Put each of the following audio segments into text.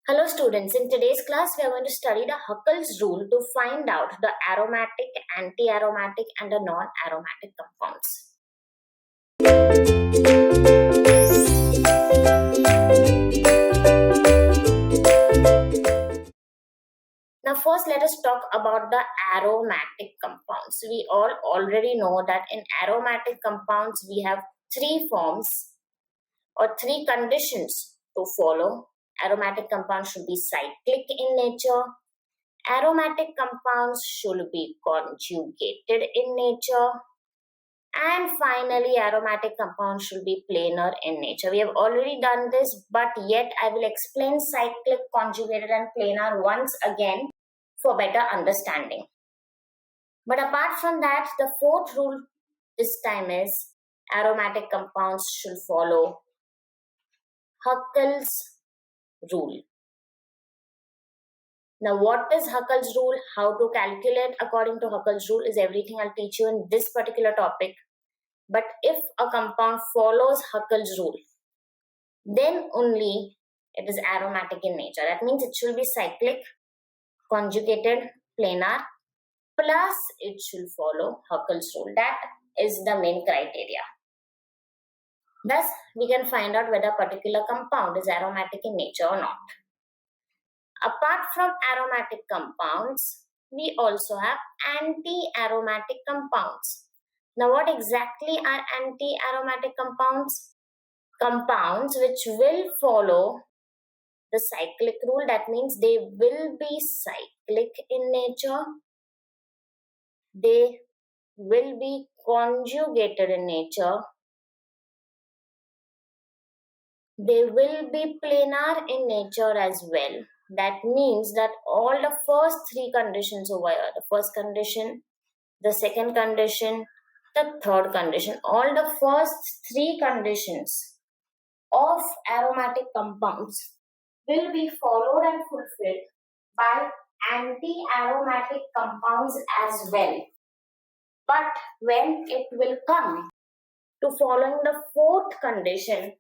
Hello students, in today's class we are going to study the Huckels rule to find out the aromatic, anti-aromatic and the non-aromatic compounds. Now first let us talk about the aromatic compounds. We all already know that in aromatic compounds we have three forms or three conditions to follow. Aromatic compounds should be cyclic in nature. Aromatic compounds should be conjugated in nature. And finally, aromatic compounds should be planar in nature. We have already done this, but yet I will explain cyclic, conjugated and planar once again for better understanding. But apart from that, the fourth rule this time is aromatic compounds should follow Huckels Rule. Now, what is Huckels Rule? How to calculate according to Huckels Rule is everything I'll teach you in this particular topic. But if a compound follows Huckels Rule, then only it is aromatic in nature. That means it should be cyclic, conjugated, planar, plus it should follow Huckels Rule. That is the main criteria. Thus, we can find out whether a particular compound is aromatic in nature or not. Apart from aromatic compounds, we also have anti-aromatic compounds. Now, what exactly are anti-aromatic compounds? Compounds which will follow the cyclic rule. That means they will be cyclic in nature. They will be conjugated in nature. They will be planar in nature as well. That means that all the first three conditions over here, the first condition, the second condition, the third condition, all the first three conditions of aromatic compounds will be followed and fulfilled by anti-aromatic compounds as well. But when it will come to following the fourth condition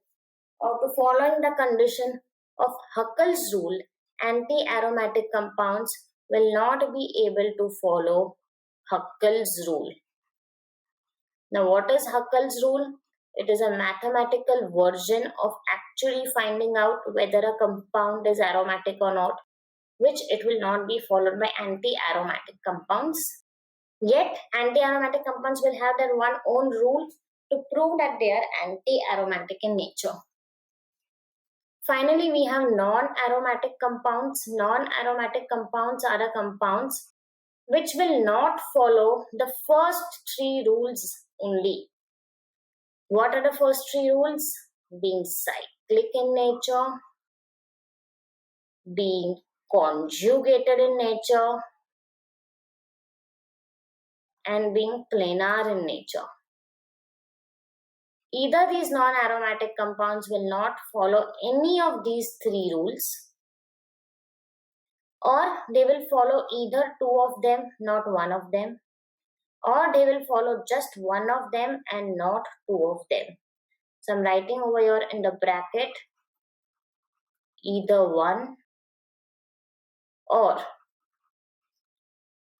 or to following the condition of Huckels rule, anti-aromatic compounds will not be able to follow Huckels rule. Now, what is Huckels rule? It is a mathematical version of actually finding out whether a compound is aromatic or not, which it will not be followed by anti-aromatic compounds. Yet, anti-aromatic compounds will have their one own rule to prove that they are anti-aromatic in nature. Finally, we have non-aromatic compounds. Non-aromatic compounds are the compounds which will not follow the first three rules only. What are the first three rules? Being cyclic in nature, being conjugated in nature, and being planar in nature. Either these non-aromatic compounds will not follow any of these three rules, or they will follow either two of them, not one of them, or they will follow just one of them and not two of them. So I'm writing over here in the bracket either one or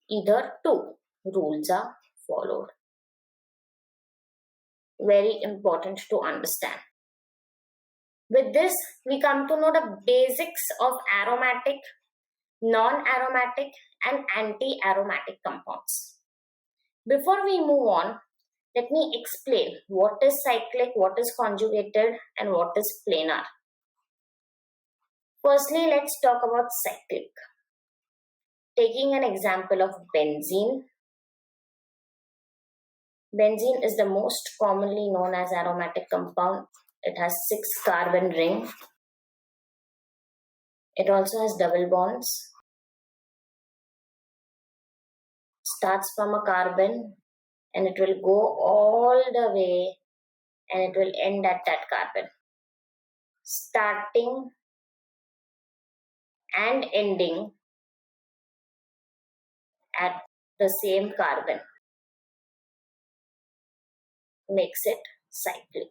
either two rules are followed. Very important to understand. With this, we come to know the basics of aromatic, non-aromatic and anti-aromatic compounds. Before we move on, let me explain what is cyclic, what is conjugated and what is planar. Firstly, let's talk about cyclic. Taking an example of benzene. Benzene is the most commonly known as aromatic compound. It has 6 carbon rings. It also has double bonds. Starts from a carbon and it will go all the way and it will end at that carbon. Starting and ending at the same carbon makes it cyclic.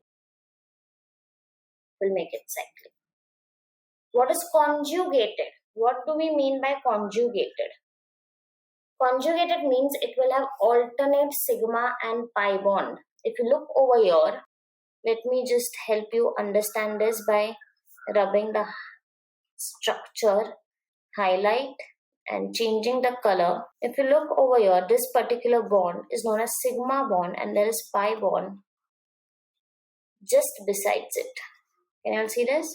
Will make it cyclic. What is conjugated? What do we mean by conjugated? Conjugated means it will have alternate sigma and pi bond. If you look over here, let me just help you understand this by rubbing the structure, highlight and changing the color. If you look over here, this particular bond is known as sigma bond and there is pi bond just besides it. Can you all see this?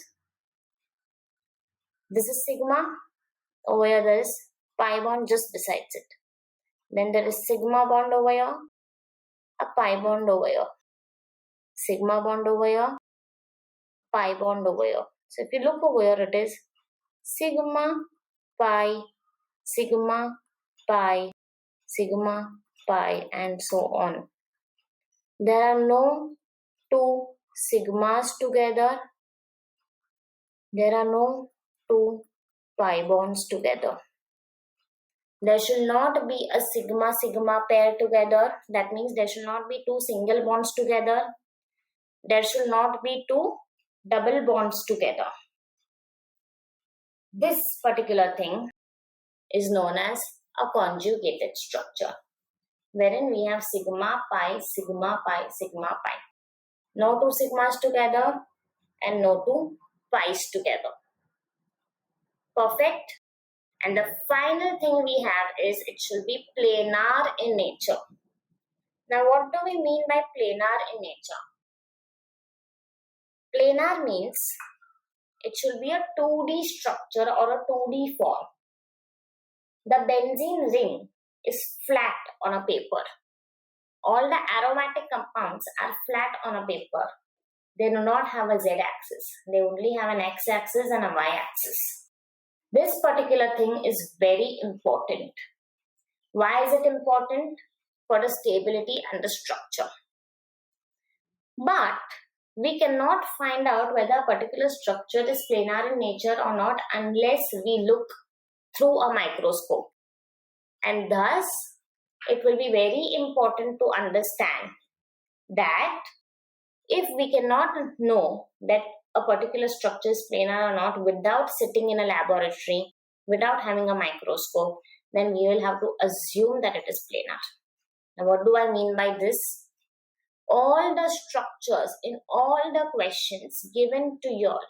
This is sigma. Over here there is pi bond just besides it. Then there is sigma bond over here, a pi bond over here. Sigma bond over here, pi bond over here. So if you look over here, it is sigma, pi, sigma, pi, sigma, pi, and so on. There are no two sigmas together. There are no two pi bonds together. There should not be a sigma-sigma pair together. That means there should not be two single bonds together. There should not be two double bonds together. This particular thing is known as a conjugated structure, wherein we have sigma, pi, sigma, pi, sigma, pi. No two sigmas together and no two pi's together. Perfect. And the final thing we have is it should be planar in nature. Now, what do we mean by planar in nature? Planar means it should be a 2D structure or a 2D form. The benzene ring is flat on a paper. All the aromatic compounds are flat on a paper. They do not have a z-axis. They only have an x-axis and a y-axis. This particular thing is very important. Why is it important? For the stability and the structure. But we cannot find out whether a particular structure is planar in nature or not unless we look through a microscope. And thus, it will be very important to understand that if we cannot know that a particular structure is planar or not without sitting in a laboratory, without having a microscope, then we will have to assume that it is planar. Now, what do I mean by this? All the structures in all the questions given to you all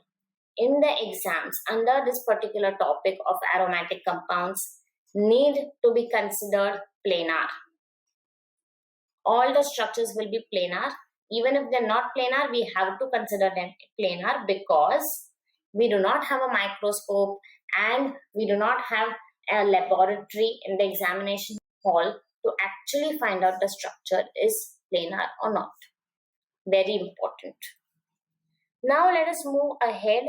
in the exams under this particular topic of aromatic compounds need to be considered planar. All the structures will be planar. Even if they're not planar, we have to consider them planar because we do not have a microscope and we do not have a laboratory in the examination hall to actually find out the structure is planar or not. Very important. Now let us move ahead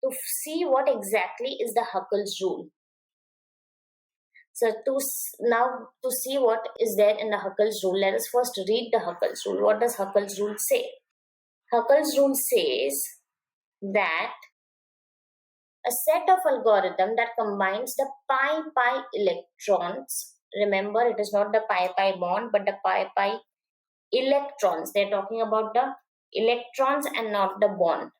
to see what exactly is the Huckels Rule. So to see what is there in the Huckels Rule, let us first read the Huckels Rule. What does Huckels Rule say? Huckels Rule says that a set of algorithm that combines the pi-pi electrons. Remember, it is not the pi-pi bond, but the pi-pi electrons. They're talking about the electrons and not the bond.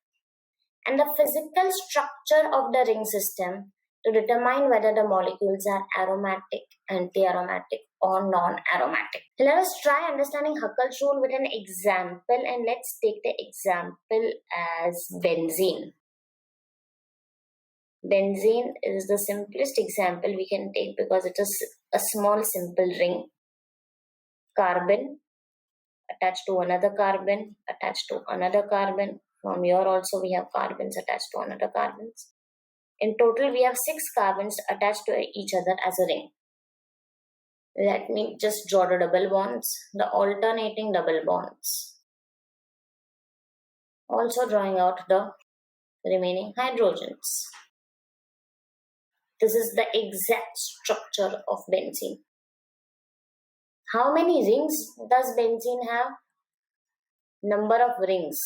And the physical structure of the ring system to determine whether the molecules are aromatic, anti-aromatic or non-aromatic. Let us try understanding Huckels Rule with an example, and let's take the example as benzene. Benzene is the simplest example we can take because it is a small simple ring. Carbon attached to another carbon, attached to another carbon. From here also we have carbons attached to another carbons. In total, we have 6 carbons attached to each other as a ring. Let me just draw the double bonds, the alternating double bonds. Also drawing out the remaining hydrogens. This is the exact structure of benzene. How many rings does benzene have? Number of rings.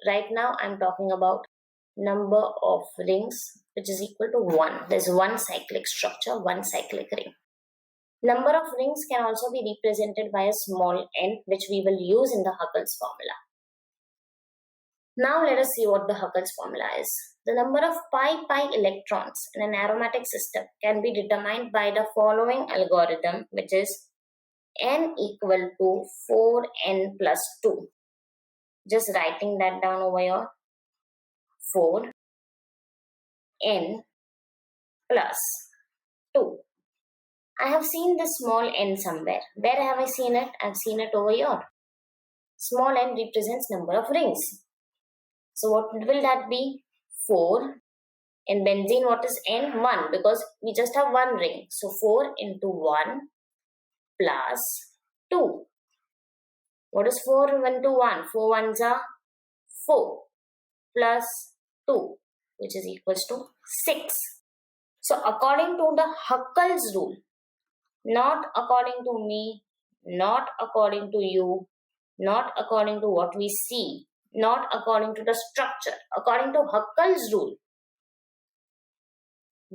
Right now, I'm talking about number of rings, which is equal to 1. There's one cyclic structure, one cyclic ring. Number of rings can also be represented by a small n, which we will use in the Huckels formula. Now let us see what the Huckels formula is. The number of pi electrons in an aromatic system can be determined by the following algorithm, which is n equal to 4n plus 2. Just writing that down over here. 4n plus 2. I have seen this small n somewhere. Where have I seen it? I have seen it over here. Small n represents number of rings. So what will that be? 4. In benzene, what is n? 1, because we just have one ring. So 4 into 1 plus 2. What is 4 into 1? 4 ones are 4 plus 2, which is equals to 6. So according to the Huckels rule, not according to me, not according to you, not according to what we see, not according to the structure, according to Huckels rule,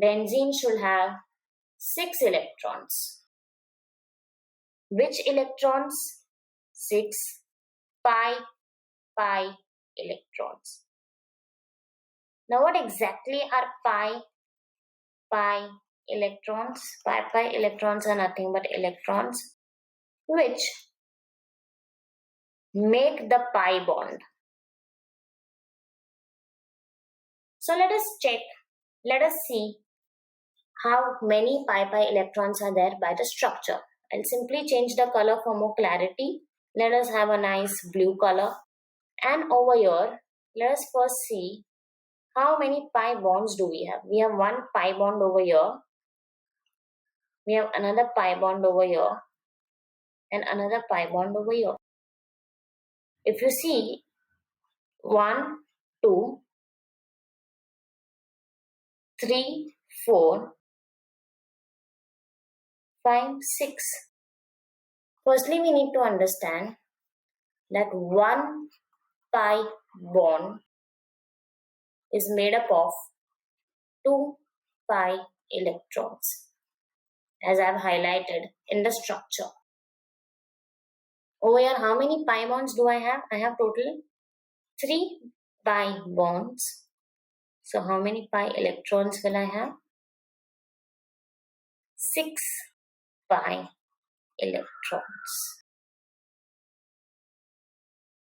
benzene should have 6 electrons. Which electrons? 6 pi electrons. Now what exactly are pi electrons? Pi electrons are nothing but electrons which make the pi bond. So let us check, let us see how many pi electrons are there by the structure. I'll simply change the color for more clarity. Let us have a nice blue color. And over here, let us first see how many pi bonds do we have. We have one pi bond over here. We have another pi bond over here. And another pi bond over here. If you see, 1, 2, 3, 4, 5, 6. Firstly, we need to understand that one pi bond is made up of 2 pi electrons, as I have highlighted in the structure. Over here, how many pi bonds do I have? I have total 3 pi bonds. So how many pi electrons will I have? 6 pi electrons.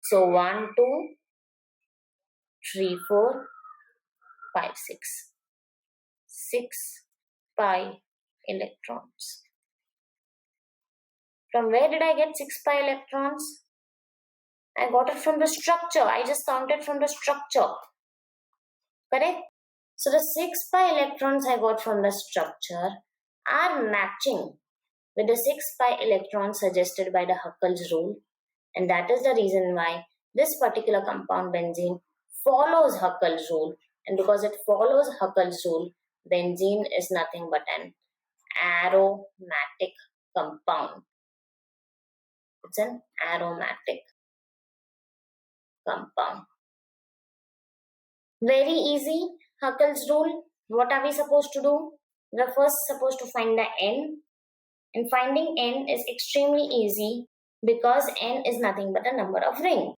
So 1, 2, 3, 4, 5, 6. 6 pi electrons. From where did I get 6 pi electrons? I got it from the structure. I just counted from the structure. Correct? So the 6 pi electrons I got from the structure are matching with the 6 pi electrons suggested by the Huckels rule. And that is the reason why this particular compound benzene follows Huckels rule. And because it follows Huckels rule, benzene is nothing but an aromatic compound. It's an aromatic compound. Very easy. Huckels rule. What are we supposed to do? We're first supposed to find the n. And finding n is extremely easy because n is nothing but the number of ring.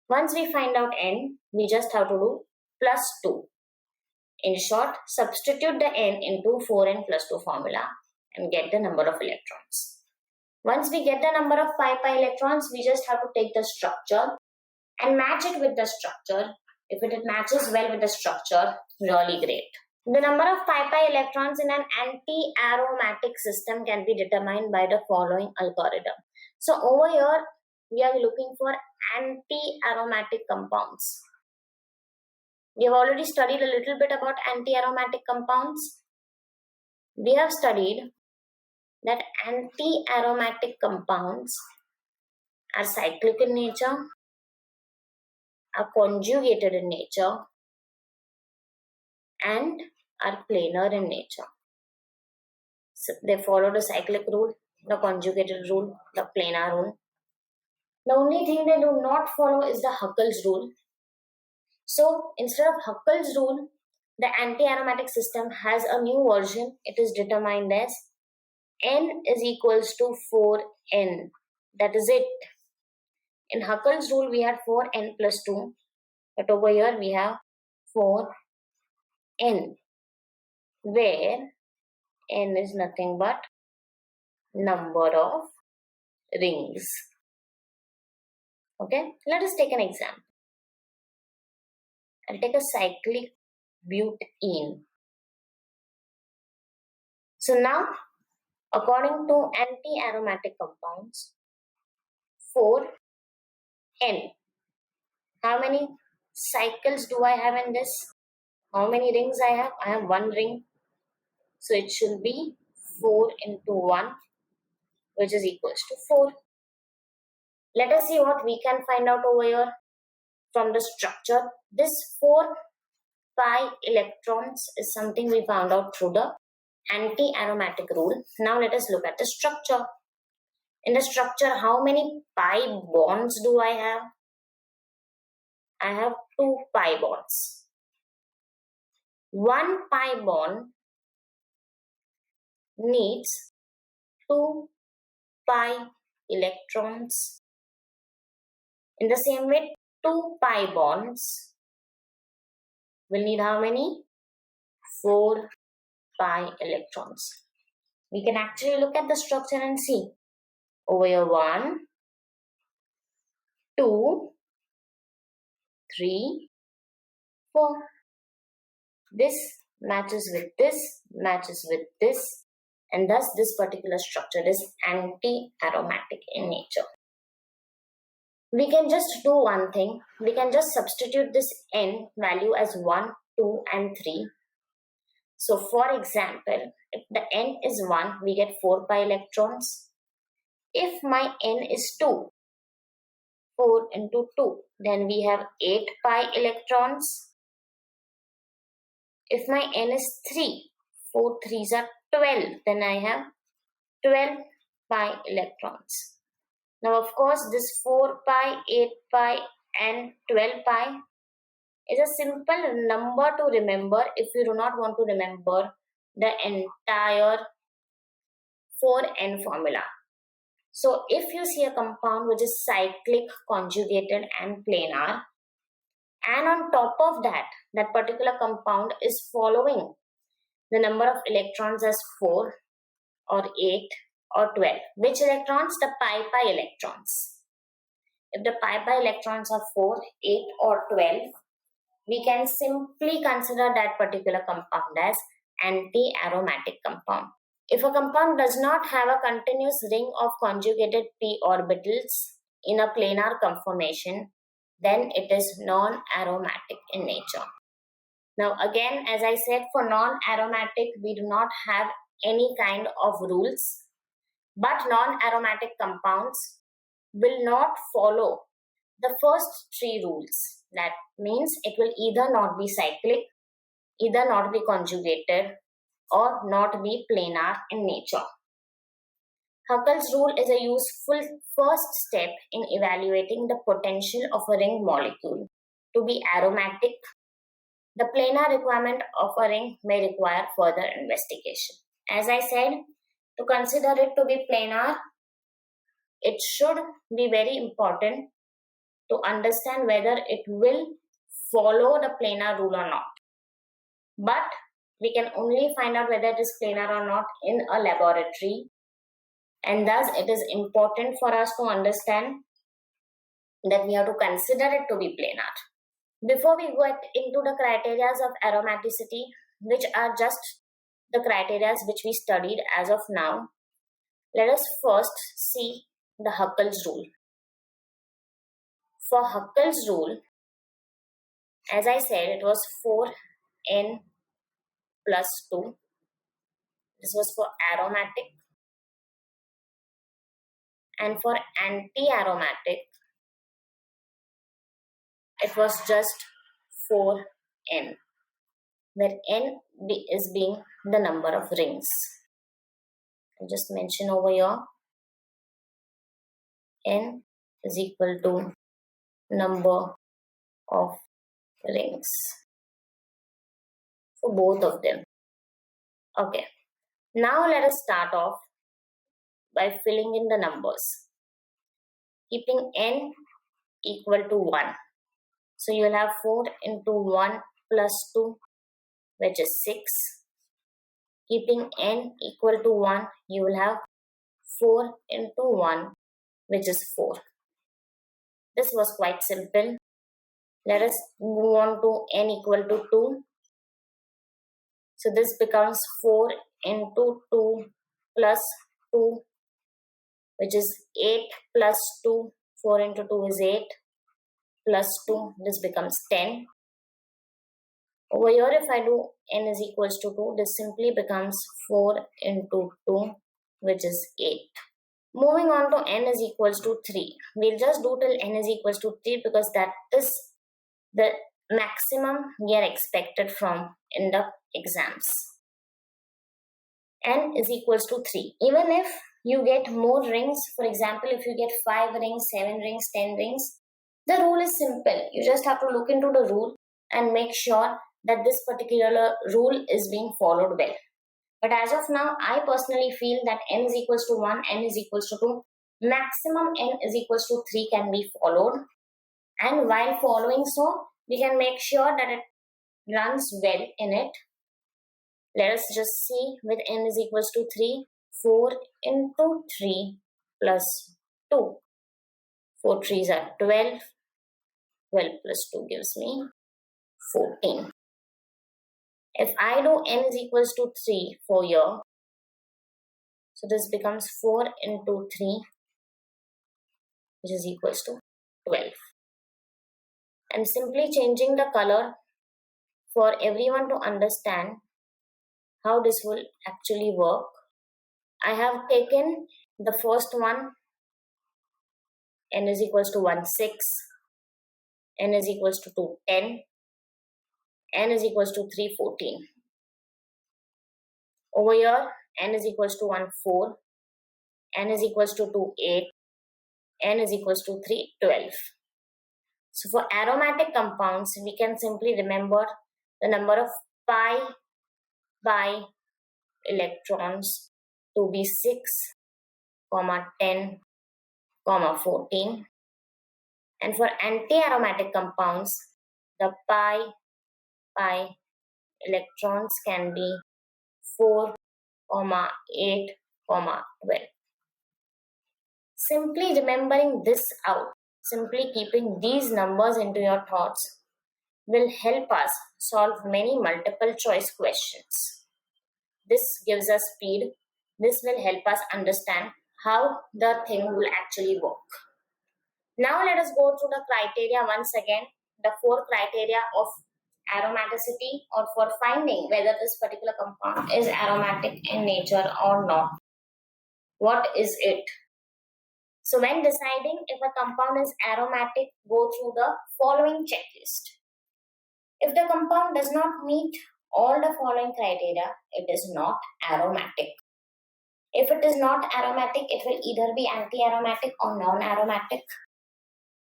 Once we find out n, we just have to do plus 2. In short, substitute the n into 4n plus 2 formula and get the number of electrons. Once we get the number of pi electrons, we just have to take the structure and match it with the structure. If it matches well with the structure, really great. The number of pi electrons in an anti-aromatic system can be determined by the following algorithm. So over here, we are looking for anti-aromatic compounds. We have already studied a little bit about anti-aromatic compounds. We have studied that anti-aromatic compounds are cyclic in nature, are conjugated in nature, and are planar in nature. So they follow the cyclic rule, the conjugated rule, the planar rule. The only thing they do not follow is the Huckels rule. So instead of Huckels rule, the anti-aromatic system has a new version. It is determined as n is equals to 4n. That is it. In Huckels rule, we had 4n plus 2. But over here we have 4n, where n is nothing but number of rings. Okay, let us take an example. I'll take a cyclic butene. So now, according to anti-aromatic compounds, 4n. How many cycles do I have in this? How many rings I have? I have one ring. So it should be 4 into 1, which is equals to 4. Let us see what we can find out over here from the structure. This 4 pi electrons is something we found out through the anti-aromatic rule. Now let us look at the structure. In the structure, how many pi bonds do I have? I have 2 pi bonds. 1 pi bond needs 2 pi electrons. In the same way, 2 pi bonds will need how many? 4 pi electrons. We can actually look at the structure and see. Over here, 1, 2, 3, 4. This matches with this, and thus this particular structure is anti-aromatic in nature. We can just do one thing. We can just substitute this n value as 1, 2, and 3. So for example, if the n is 1, we get 4 pi electrons. If my n is 2, 4 into 2, then we have 8 pi electrons. If my n is 3, 4 3s are 12, then I have 12 pi electrons. Now, of course, this 4 pi, 8 pi, and 12 pi is a simple number to remember if you do not want to remember the entire 4n formula. So, if you see a compound which is cyclic, conjugated, and planar, and on top of that, that particular compound is following the number of electrons as 4 or 8 or 12. Which electrons? The pi electrons. If the pi electrons are 4, 8 or 12, we can simply consider that particular compound as anti-aromatic compound. If a compound does not have a continuous ring of conjugated p orbitals in a planar conformation, then it is non-aromatic in nature. Now again, as I said, for non-aromatic, we do not have any kind of rules, but non-aromatic compounds will not follow the first 3 rules. That means it will either not be cyclic, either not be conjugated, or not be planar in nature. Huckels Rule is a useful first step in evaluating the potential of a ring molecule to be aromatic. The planar requirement of a ring may require further investigation. As I said, to consider it to be planar, it should be very important to understand whether it will follow the planar rule or not. But we can only find out whether it is planar or not in a laboratory, and thus it is important for us to understand that we have to consider it to be planar. Before we get into the criteria of aromaticity, which are just the criteria which we studied as of now, let us first see the Huckels Rule. For Huckels Rule, as I said, it was 4n plus 2. This was for aromatic. And for anti-aromatic, it was just 4n, where n is being the number of rings. I'll just mention over here, n is equal to number of rings for both of them. Okay, now let us start off by filling in the numbers, keeping n equal to 1. So you will have 4 into 1 plus 2, which is 6. Keeping n equal to 1, you will have 4 into 1, which is 4. This was quite simple. Let us move on to n equal to 2. So this becomes 4 into 2 plus 2, which is 8 plus 2. 4 into 2 is 8 plus 2. This becomes 10. Over here, if I do n is equals to 2, this simply becomes 4 into 2, which is 8. Moving on to n is equals to 3. We'll just do till n is equals to 3 because that is the maximum we are expected from in the exams. N is equals to 3. Even if you get more rings, for example, if you get 5 rings, 7 rings, 10 rings, the rule is simple. You just have to look into the rule and make sure that this particular rule is being followed well. But as of now, I personally feel that n is equals to 1, n is equals to 2, maximum n is equals to 3 can be followed. And while following so, we can make sure that it runs well in it. Let us just see with n is equals to 3, 4 into 3 plus 2. 4 3s are 12. 12 plus 2 gives me 14. If I do n is equals to 3 for here, so this becomes 4 into 3, which is equals to 12. I'm simply changing the color for everyone to understand how this will actually work. I have taken the first one, n is equals to 1, 6, n is equals to 2, 10, n is equals to 3, 14. Over here, n is equals to 1, 4, n is equals to 2, 8, n is equals to 3, 12. So for aromatic compounds, we can simply remember the number of pi by electrons to be 6, 10, 14. And for antiaromatic compounds, the pi electrons can be 4, 8, 12. Simply remembering this out, simply keeping these numbers into your thoughts will help us solve many multiple choice questions. This gives us speed. This will help us understand how the thing will actually work. Now let us go through the criteria once again, the 4 criteria of aromaticity or for finding whether this particular compound is aromatic in nature or not. What is it? So when deciding if a compound is aromatic, go through the following checklist. If the compound does not meet all the following criteria, it is not aromatic. If it is not aromatic, it will either be anti-aromatic or non-aromatic.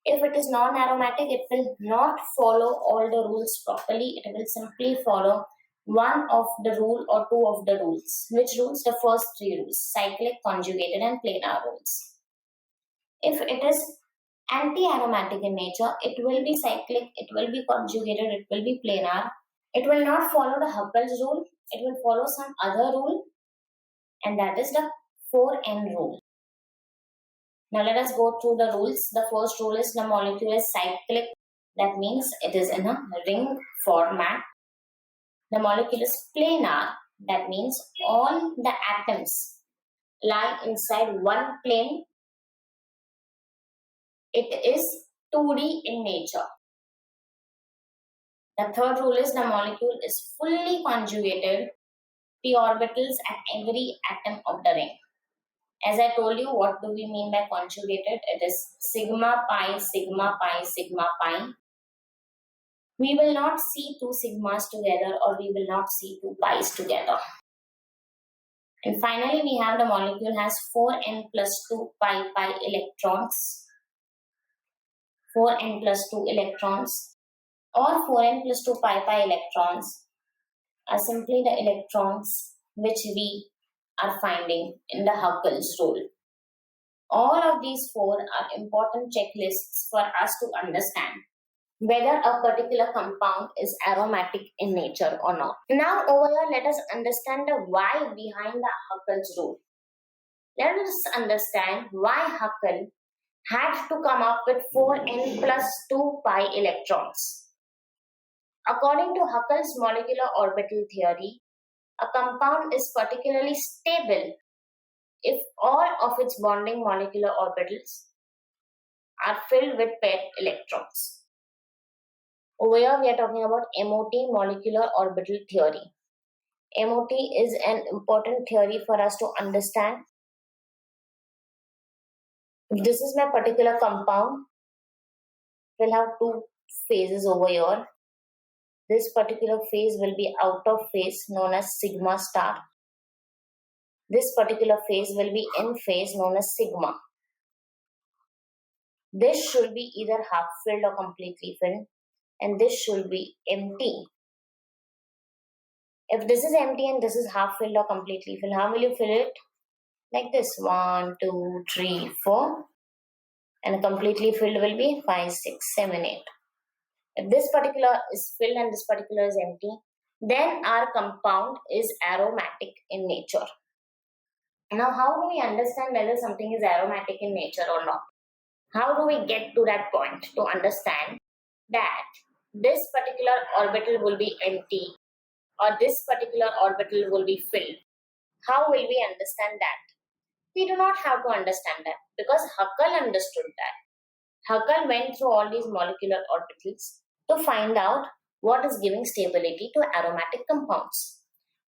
If it is non-aromatic, it will not follow all the rules properly. It will simply follow one of the rule or 2 of the rules. Which rules? The first 3 rules: cyclic, conjugated, and planar rules. If it is anti-aromatic in nature, it will be cyclic, it will be conjugated, it will be planar. It will not follow the Huckels rule. It will follow some other rule, and that is the 4n rule. Now let us go through the rules. The first rule is the molecule is cyclic. That means it is in a ring format. The molecule is planar. That means all the atoms lie inside one plane. It is 2D in nature. The third rule is the molecule is fully conjugated, p orbitals at every atom of the ring. As I told you, what do we mean by conjugated? It is sigma pi, sigma pi, sigma pi. We will not see 2 sigmas together, or we will not see 2 pi's together. And finally, we have the molecule has 4n plus 2 pi electrons. 4n plus 2 electrons or 4n plus 2 pi electrons are simply the electrons which we are finding in the Huckels rule. All of these 4 are important checklists for us to understand. whether a particular compound is aromatic in nature or not. Now over here, let us understand the why behind the Huckels rule. Let us understand why Huckel had to come up with 4n plus 2 pi electrons. According to Huckel's molecular orbital theory, a compound is particularly stable if all of its bonding molecular orbitals are filled with paired electrons. Over here, we are talking about MOT, molecular orbital theory. MOT is an important theory for us to understand. If this is my particular compound, we'll have two phases over here. This particular phase will be out of phase, known as sigma star. This particular phase will be in phase, known as sigma. This should be either half filled or completely filled, and this should be empty. If this is empty and this is half filled or completely filled, how will you fill it? Like this: 1, 2, 3, 4, and completely filled will be 5, 6, 7, 8. If this particular is filled and this particular is empty, then our compound is aromatic in nature. Now, how do we understand whether something is aromatic in nature or not? How do we get to that point to understand that this particular orbital will be empty or this particular orbital will be filled? How will we understand that? We do not have to understand that because Huckel understood that. Huckel went through all these molecular orbitals to find out what is giving stability to aromatic compounds.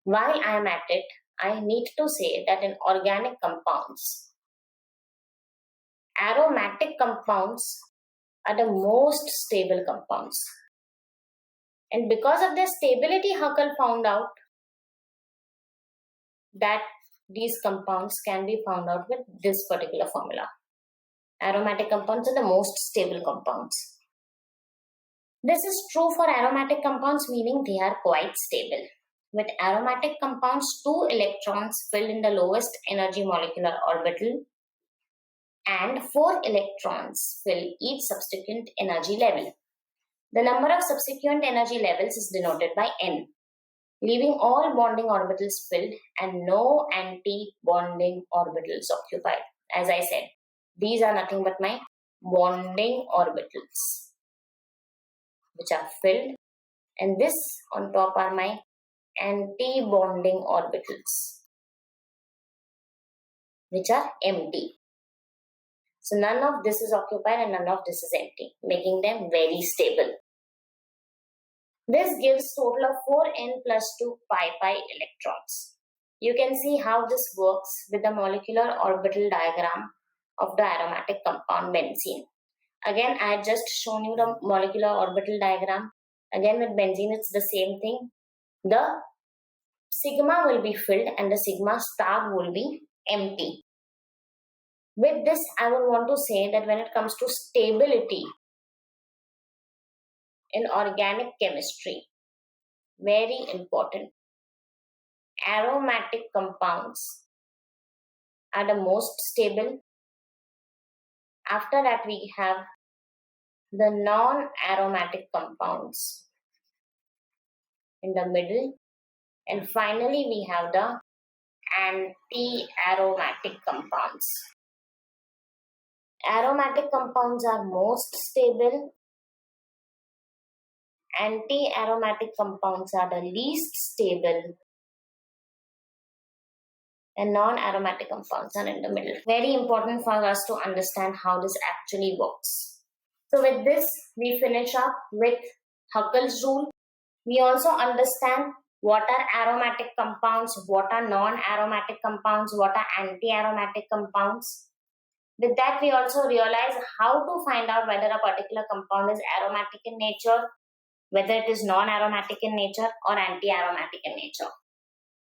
While I am at it, I need to say that in organic compounds, aromatic compounds are the most stable compounds. And because of their stability, Huckel found out that these compounds can be found out with this particular formula. Aromatic compounds are the most stable compounds. This is true for aromatic compounds, meaning they are quite stable. With aromatic compounds, 2 electrons fill in the lowest energy molecular orbital and 4 electrons fill each subsequent energy level. The number of subsequent energy levels is denoted by N, leaving all bonding orbitals filled and no anti-bonding orbitals occupied. As I said, these are nothing but my bonding orbitals, which are filled, and this on top are my anti-bonding orbitals, which are empty. So none of this is occupied and none of this is empty, making them very stable. This gives total of 4n plus 2 pi electrons. You can see how this works with the molecular orbital diagram of the aromatic compound benzene. Again, I had just shown you the molecular orbital diagram. Again, with benzene, it's the same thing. The sigma will be filled and the sigma star will be empty. With this, I would want to say that when it comes to stability in organic chemistry, very important, aromatic compounds are the most stable. After that, we have the non-aromatic compounds in the middle, and finally we have the anti-aromatic compounds. Aromatic compounds are most stable. Anti-aromatic compounds are the least stable. And non-aromatic compounds are in the middle. Very important for us to understand how this actually works. So with this, we finish up with Huckels Rule. We also understand what are aromatic compounds, what are non-aromatic compounds, what are anti-aromatic compounds. With that, we also realize how to find out whether a particular compound is aromatic in nature, whether it is non-aromatic in nature or anti-aromatic in nature.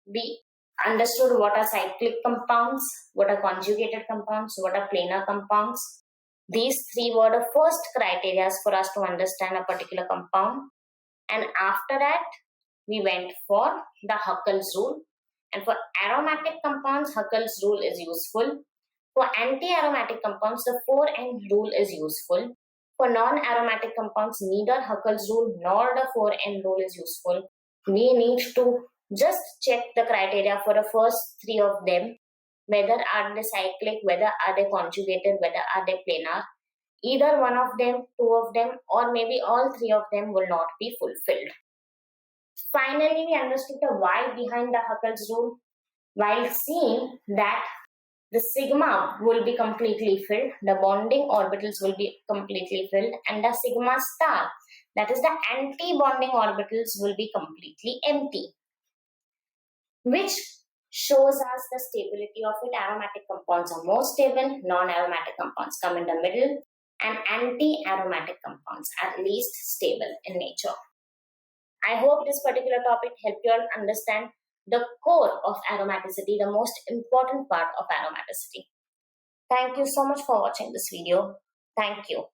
We understood what are cyclic compounds, what are conjugated compounds, what are planar compounds. These three were the first criteria for us to understand a particular compound. And after that, we went for the Huckels Rule. And for aromatic compounds, Huckels Rule is useful. For anti-aromatic compounds, the 4n rule is useful. For non-aromatic compounds, neither Huckels rule nor the 4N rule is useful. We need to just check the criteria for the first three of them, whether are they cyclic, whether are they conjugated, whether are they planar. Either one of them, two of them, or maybe all three of them will not be fulfilled. Finally, we understood the why behind the Huckels rule while seeing that the sigma will be completely filled, the bonding orbitals will be completely filled, and the sigma star, that is the anti-bonding orbitals, will be completely empty, which shows us the stability of it. Aromatic compounds are more stable, non-aromatic compounds come in the middle, and anti-aromatic compounds are least stable in nature. I hope this particular topic helped you all understand the core of aromaticity, the most important part of aromaticity. Thank you so much for watching this video. Thank you.